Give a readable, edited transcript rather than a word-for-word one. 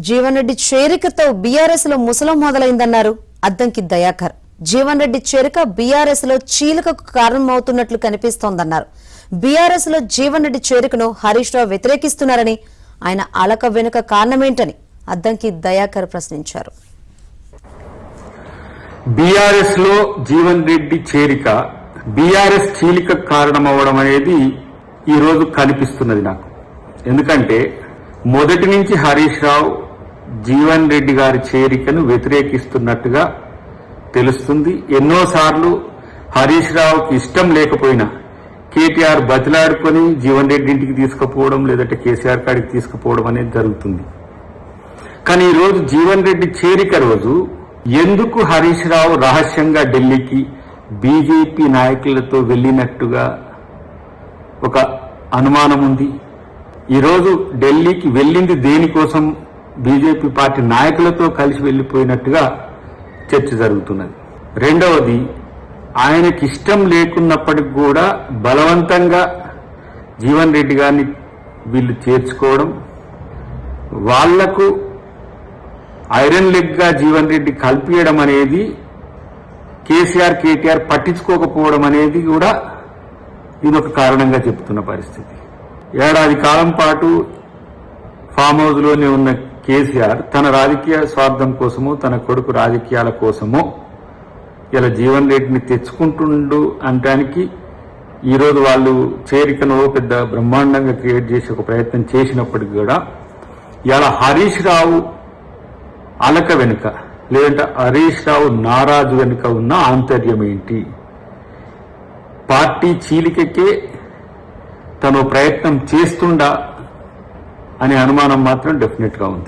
Jeevan Reddy చేరికతో BRS లో ముసలం మొదలైందన్నారు అద్దంకి దయాకర్. జీవన్ రెడ్డి చేరిక BRS లో చీలికకు కారణమవుతున్నట్లు కనిపిస్తోందన్నారు. బీఆర్ఎస్ లో జీవన్ రెడ్డి చేరికను హరీష్ రావు వ్యతిరేకిస్తున్నారని, ఆయన అలక వెనుక కారణమేంటని అద్దంకి దయాకర్ ప్రశ్నించారు. బీఆర్ఎస్ లో జీవన్ రెడ్డి చేరిక బీఆర్ఎస్ చీలిక కారణమవడం అనేది ఈ రోజు కనిపిస్తున్నది నాకు. ఎందుకంటే మొదటి నుంచి హరీష్ రావు జీవన్ రెడ్డి గారి చేరికను వ్యతిరేకిస్తున్నట్టుగా తెలుస్తుంది. ఎన్నోసార్లు హరీష్ రావుకి ఇష్టం లేకపోయినా కేటీఆర్ బతిలాడుకొని జీవన్ రెడ్డి ఇంటికి తీసుకుపోవడం, లేదంటే కేసీఆర్ కాడికి తీసుకుపోవడం అనేది జరుగుతుంది. కానీ ఈ రోజు జీవన్ రెడ్డి చేరిక రోజు ఎందుకు హరీష్ రావు రహస్యంగా ఢిల్లీకి బీజేపీ నాయకులతో వెళ్లినట్టుగా ఒక అనుమానం ఉంది. ఈరోజు ఢిల్లీకి వెళ్లింది దేనికోసం? బీజేపీ పార్టీ నాయకులతో కలిసి వెళ్లిపోయినట్టుగా చర్చ జరుగుతున్నది. రెండవది, ఆయనకి ఇష్టం లేకున్నప్పటికి కూడా బలవంతంగా జీవన్ రెడ్డి గారిని వీళ్ళు చేర్చుకోవడం, వాళ్లకు ఐరన్ లెగ్ గా జీవన్ రెడ్డి కల్పియడం అనేది కేసీఆర్ కేటీఆర్ పట్టించుకోకపోవడం అనేది కూడా దీనొక కారణంగా చెప్తున్న పరిస్థితి. ఏడాది కాలం పాటు ఫామ్ హౌస్ లోనే ఉన్న కేసీఆర్ తన రాజకీయ స్వార్థం కోసమో, తన కొడుకు రాజకీయాల కోసమో ఇలా జీవన్ రెడ్డిని తెచ్చుకుంటుండు అనడానికి ఈరోజు వాళ్ళు చేరికను పెద్ద బ్రహ్మాండంగా క్రియేట్ చేసి ఒక ప్రయత్నం చేసినప్పటికీ కూడా ఇలా హరీష్ రావు అలక వెనుక, లేదంటే హరీష్ రావు నారాజు వెనుక ఉన్న ఆంతర్యం ఏంటి? పార్టీ చీలికకే తను ప్రయత్నం చేస్తుండా అనే అనుమానం మాత్రం డెఫినెట్ గా ఉంది.